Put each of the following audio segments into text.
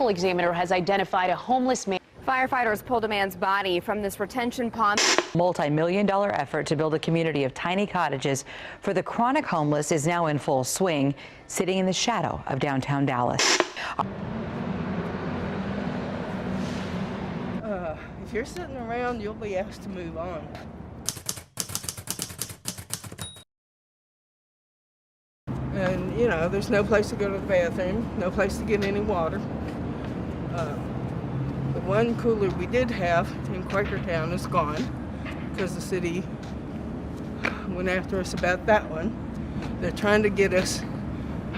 medical examiner has identified a homeless man. Firefighters pulled a man's body from this retention pond. Multi-million-dollar effort to build a community of tiny cottages for the chronic homeless is now in full swing, sitting in the shadow of downtown Dallas. If you're sitting around, you'll be asked to move on. And, you know, there's no place to go to the bathroom, no place to get any water. The one cooler we did have in Quakertown is gone because the city went after us about that one. They're trying to get us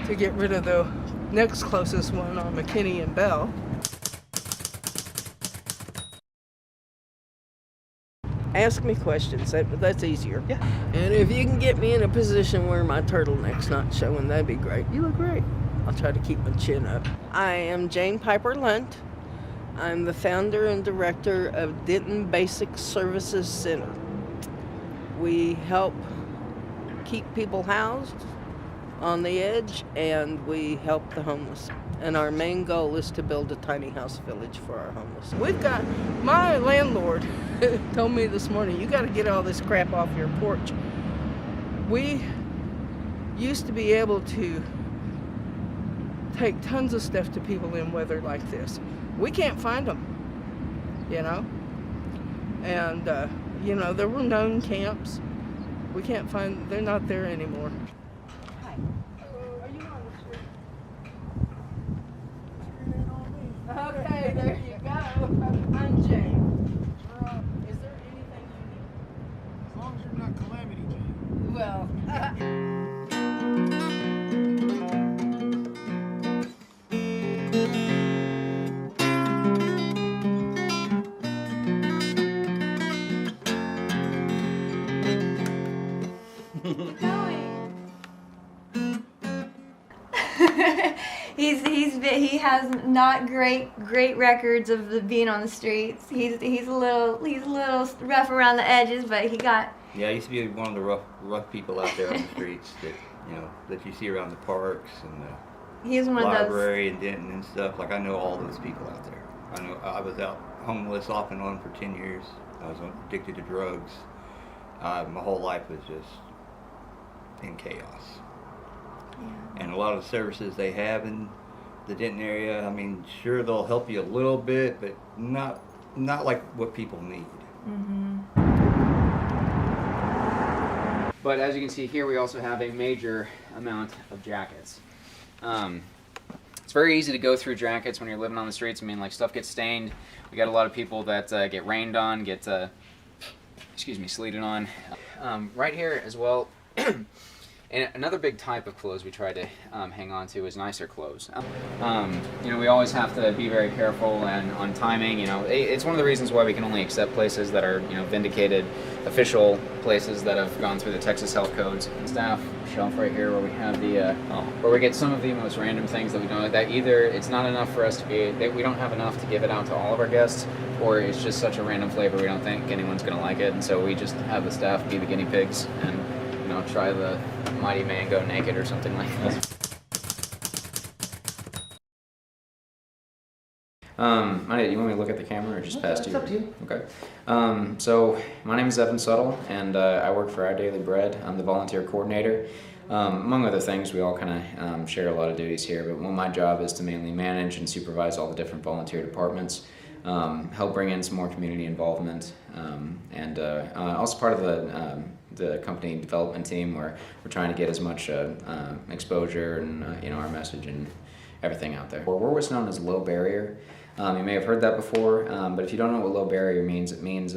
to get rid of the next closest one on McKinney and Bell. Ask me questions, that's easier. Yeah. And if you can get me in a position where my turtleneck's not showing, that'd be great. You look great. I'll try to keep my chin up. I am Jane Piper Lunt. I'm the founder and director of Denton Basic Services Center. We help keep people housed on the edge, and we help the homeless. And our main goal is to build a tiny house village for our homeless. My landlord told me this morning, you got to get all this crap off your porch. We used to be able to take tons of stuff to people in weather like this. We can't find them, you know? And, you know, there were known camps. We can't find, they're not there anymore. Hi. Are you on the street? Okay, there you go. I'm Jane. Is there anything you need? As long as you're not Calamity Jane. Well, he has not great records of being on the streets. He's a little rough around the edges, but he got. Yeah, I used to be one of the rough people out there on the streets that you see around the parks and the He's one library and Denton and stuff. Like, I know all those people out there. I know I was out homeless off and on for 10 years. I was addicted to drugs. My whole life was just in chaos. Yeah. And a lot of the services they have in the Denton area, I mean, sure, they'll help you a little bit, but not like what people need. Mm-hmm. But as you can see here, we also have a major amount of jackets. It's very easy to go through jackets when you're living on the streets. I mean, like, stuff gets stained. We got a lot of people that get rained on, get sleeted on. Right here as well. And another big type of clothes we try to hang on to is nicer clothes. We always have to be very careful and on timing. It's one of the reasons why we can only accept places that are, vindicated, official places that have gone through the Texas health codes. Staff shelf right here where we have the, where we get some of the most random things that we don't, that either it's not enough for us to be, that we don't have enough to give it out to all of our guests, or it's just such a random flavor we don't think anyone's gonna like it, and so we just have the staff be the guinea pigs and try the mighty man go naked or something like that. Do you want me to look at the camera or just past you? It's up to you. Okay. So my name is Evan Suttle, and I work for Our Daily Bread. I'm the volunteer coordinator. Among other things, we all kind of share a lot of duties here, but my job is to mainly manage and supervise all the different volunteer departments, help bring in some more community involvement, and also part of the company development team, where we're trying to get as much exposure and our message and everything out there. We're what's known as low barrier. You may have heard that before, but if you don't know what low barrier means, it means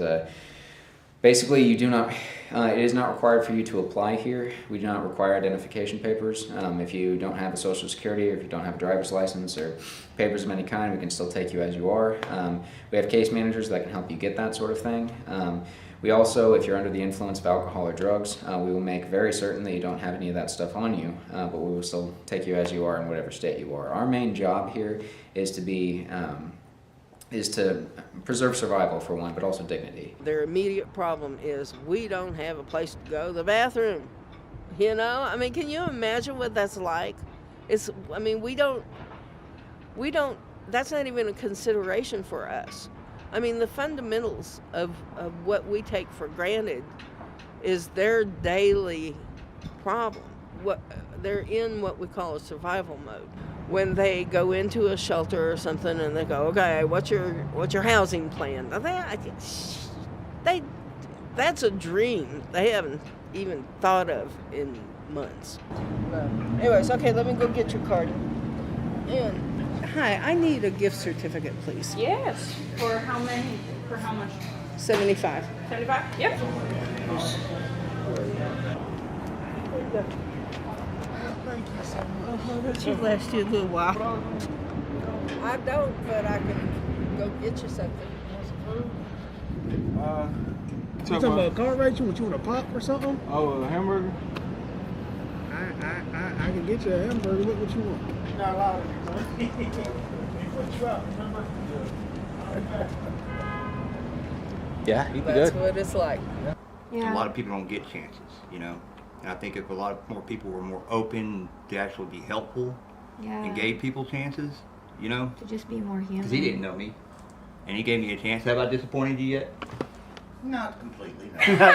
basically you do not. It is not required for you to apply here. We do not require identification papers. If you don't have a social security, or if you don't have a driver's license or papers of any kind, we can still take you as you are. We have case managers that can help you get that sort of thing. We also, if you're under the influence of alcohol or drugs, we will make very certain that you don't have any of that stuff on you, but we will still take you as you are in whatever state you are. Our main job here is to preserve survival, for one, but also dignity. their immediate problem is we don't have a place to go to the bathroom. I mean, can you imagine what that's like? We don't that's not even a consideration for us. I mean, the fundamentals of what we take for granted is their daily problem. They're in what we call a survival mode. When they go into a shelter or something and they go, okay, what's your housing plan? Now that's a dream they haven't even thought of in months. Anyways, okay, let me go get your card. And hi, I need a gift certificate, please. Yes. For how many? For how much? 75. 75? Yep. Thank you so much. Oh, that should last you a little while. I don't, but I can go get you something. You talking about a car rate? You want a pop or something? Oh, a hamburger? I can get you a hamburger. What you want? You're not allowed to, man. Put you out, remember? Yeah, you That's what it's like. Yeah. A lot of people don't get chances, you know. And I think if a lot more people were more open to actually be helpful and gave people chances, you know. To just be more human. Because he didn't know me, and he gave me a chance. Have I disappointed you yet? Not completely, no.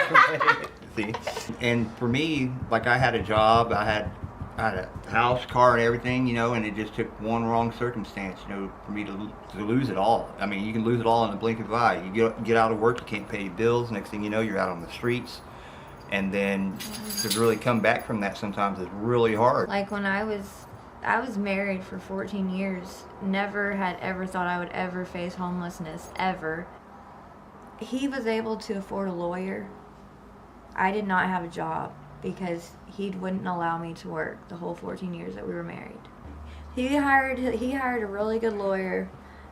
See, and for me, like I had a job, I had a house, car, and everything, you know, and it just took one wrong circumstance, you know, for me to lose it all. I mean, you can lose it all in the blink of an eye. You get out of work, you can't pay your bills. Next thing you know, you're out on the streets, and then to really come back from that sometimes is really hard. Like when I was married for 14 years, never had ever thought I would ever face homelessness, ever. He was able to afford a lawyer. I did not have a job because he wouldn't allow me to work the whole 14 years that we were married. He hired a really good lawyer,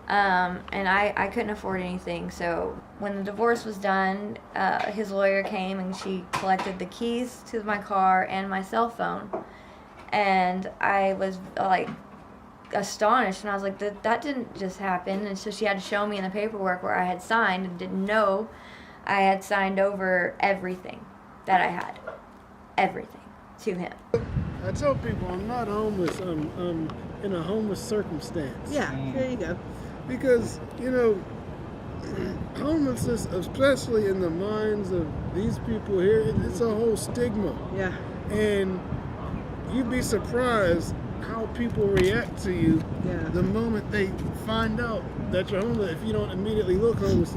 and I couldn't afford anything. So when the divorce was done, his lawyer came and she collected the keys to my car and my cell phone. And I was like astonished, and I was like, that didn't just happen. And so she had to show me in the paperwork where I had signed, and didn't know I had signed over everything that I had, everything, to him. I tell people I'm not homeless. I'm in a homeless circumstance. Yeah, there you go. Because, you know, homelessness, especially in the minds of these people here, it's a whole stigma. Yeah. And you'd be surprised how people react to you the moment they find out that you're homeless if you don't immediately look homeless.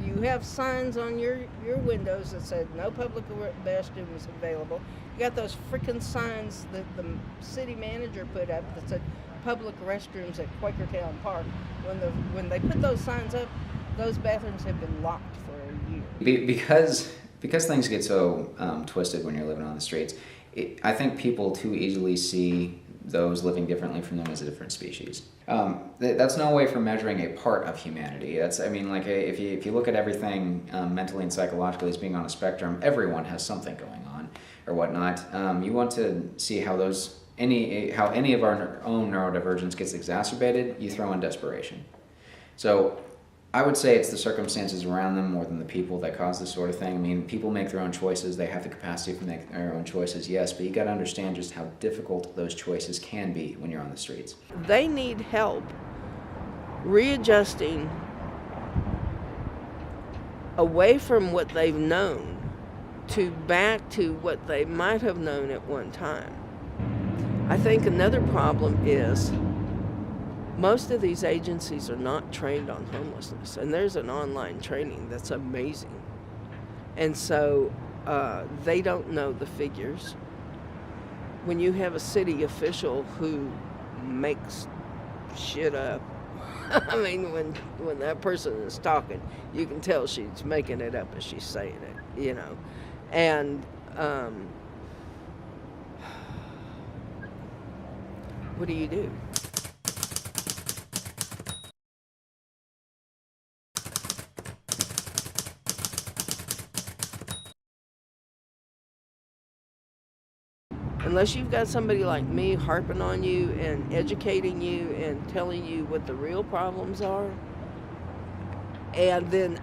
You have signs on your windows that said no public restrooms available. You got those freaking signs that the city manager put up that said public restrooms at Quakertown Park. When they put those signs up, those bathrooms have been locked for a year. Because things get so twisted when you're living on the streets, I think people too easily see those living differently from them as a different species. That's no way for measuring a part of humanity. If you look at everything mentally and psychologically as being on a spectrum, everyone has something going on or whatnot. You want to see how any of our own neurodivergence gets exacerbated. You throw in desperation. So I would say it's the circumstances around them more than the people that cause this sort of thing. I mean, people make their own choices. They have the capacity to make their own choices, yes, but you got to understand just how difficult those choices can be when you're on the streets. They need help readjusting away from what they've known to back to what they might have known at one time. I think another problem is most of these agencies are not trained on homelessness, and there's an online training that's amazing. And so they don't know the figures. When you have a city official who makes shit up, I mean, when that person is talking, you can tell she's making it up as she's saying it, you know. And what do you do? Unless you've got somebody like me harping on you and educating you and telling you what the real problems are, and then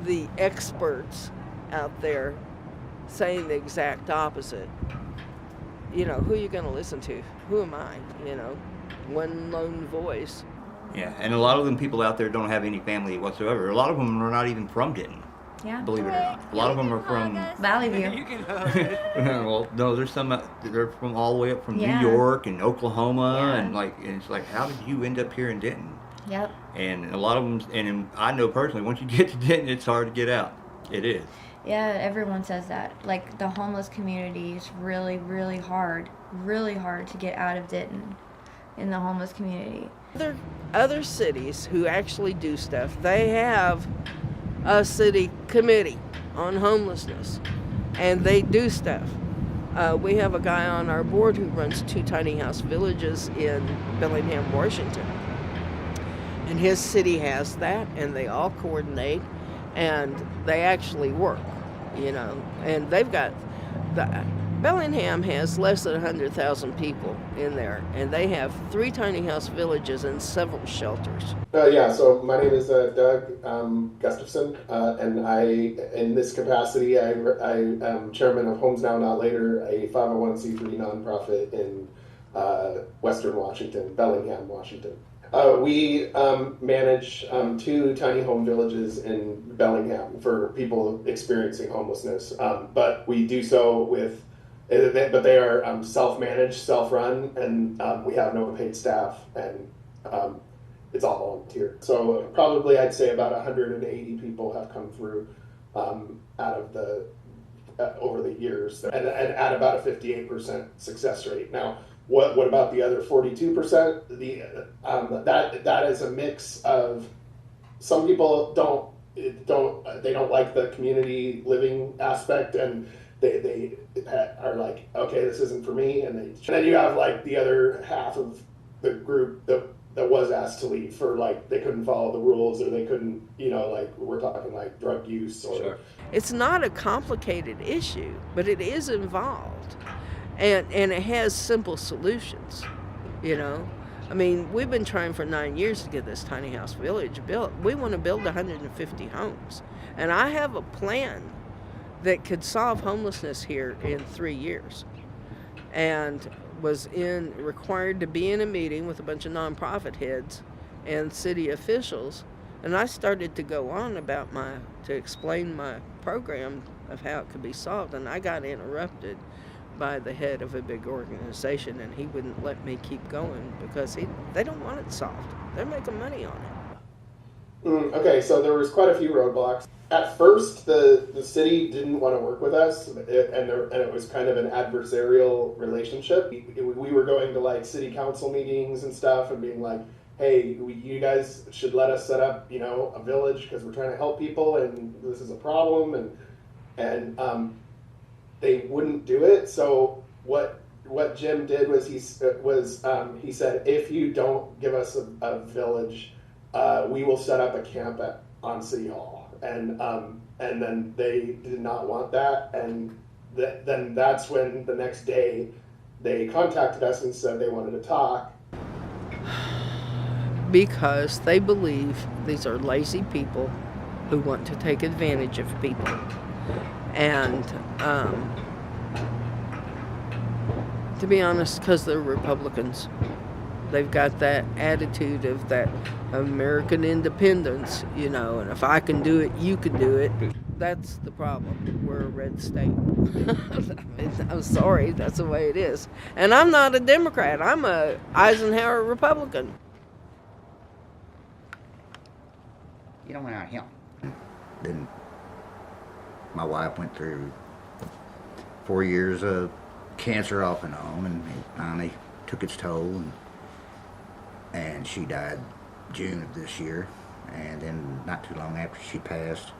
the experts out there saying the exact opposite, you know, who are you going to listen to? Who am I? You know, one lone voice. Yeah, and a lot of them people out there don't have any family whatsoever. A lot of them are not even from Denton. Yeah. Believe it or not. A lot of them are from Valley View. well, no, there's some they're from all the way up from Yeah. New York and Oklahoma, Yeah. and it's like, how did you end up here in Denton? Yep. And a lot of them, and I know personally, once you get to Denton, it's hard to get out. It is. Yeah, everyone says that. Like, the homeless community is really, really hard to get out of Denton in the homeless community. Other cities who actually do stuff, they have a city committee on homelessness, and they do stuff. We have a guy on our board who runs 2 tiny house villages in Bellingham, Washington. And his city has that, and they all coordinate, and they actually work, you know. And they've got, Bellingham has less than 100,000 people in there, and they have 3 tiny house villages and several shelters. Yeah, so my name is Doug Gustafson, and in this capacity, I am chairman of Homes Now Not Later, a 501c3 nonprofit in Western Washington, Bellingham, Washington. We manage 2 tiny home villages in Bellingham for people experiencing homelessness, but we do so with, but they are self-managed, self-run, and we have no paid staff, and it's all volunteer. So probably I'd say about 180 people have come through out of the over the years, and at about a 58% success rate. Now, what about the other 42%? That is a mix of, some people don't like the community living aspect, and they are like, okay, this isn't for me, and then you have like the other half of the group that was asked to leave for, like, they couldn't follow the rules, or they couldn't, you know, like, we're talking like drug use or. Sure. It's not a complicated issue, but it is involved. And it has simple solutions, you know. I mean, we've been trying for 9 years to get this tiny house village built. We want to build 150 homes. And I have a plan that could solve homelessness here in 3 years. And was required to be in a meeting with a bunch of nonprofit heads and city officials. And I started to go on about to explain my program of how it could be solved. And I got interrupted by the head of a big organization, and he wouldn't let me keep going because they don't want it solved. They're making money on it. Okay, so there was quite a few roadblocks. At first, the city didn't want to work with us, and it was kind of an adversarial relationship. We were going to like city council meetings and stuff and being like, hey, you guys should let us set up, you know, a village because we're trying to help people, and this is a problem, and they wouldn't do it. So what Jim did was he said, if you don't give us a village, we will set up a camp on City Hall, and then they did not want that, and then that's when the next day they contacted us and said they wanted to talk. Because they believe these are lazy people who want to take advantage of people. And to be honest, because they're Republicans, they've got that attitude of that American independence, you know, and if I can do it, you can do it. That's the problem. We're a red state. I'm sorry, that's the way it is. And I'm not a Democrat. I'm a Eisenhower Republican. You don't want out him. Then my wife went through 4 years of cancer off and on, and it finally took its toll, and she died June of this year. And then not too long after she passed,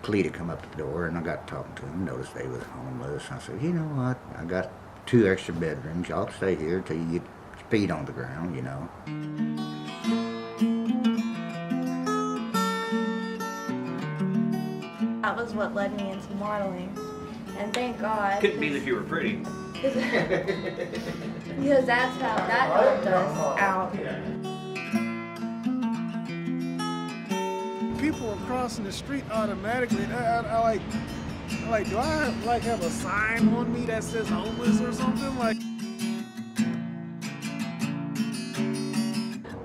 Cleta come up the door, and I got talking to him, noticed they was homeless. I said, you know what, I got 2 extra bedrooms, y'all stay here till you get your feet on the ground, you know. That was what led me into modeling, and thank God. Couldn't be that you were pretty. Because that's how that helped us out. People are crossing the street automatically. I like, do I like have a sign on me that says homeless or something? Like,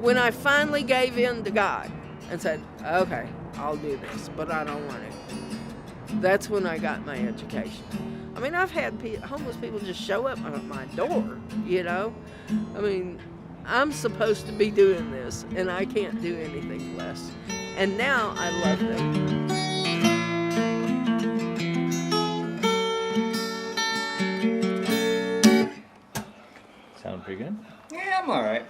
When I finally gave in to God and said, okay, I'll do this, but I don't want it, that's when I got my education. I mean, I've had homeless people just show up at my door, you know? I mean, I'm supposed to be doing this, and I can't do anything less. And now I love them. Sound pretty good? Yeah, I'm all right.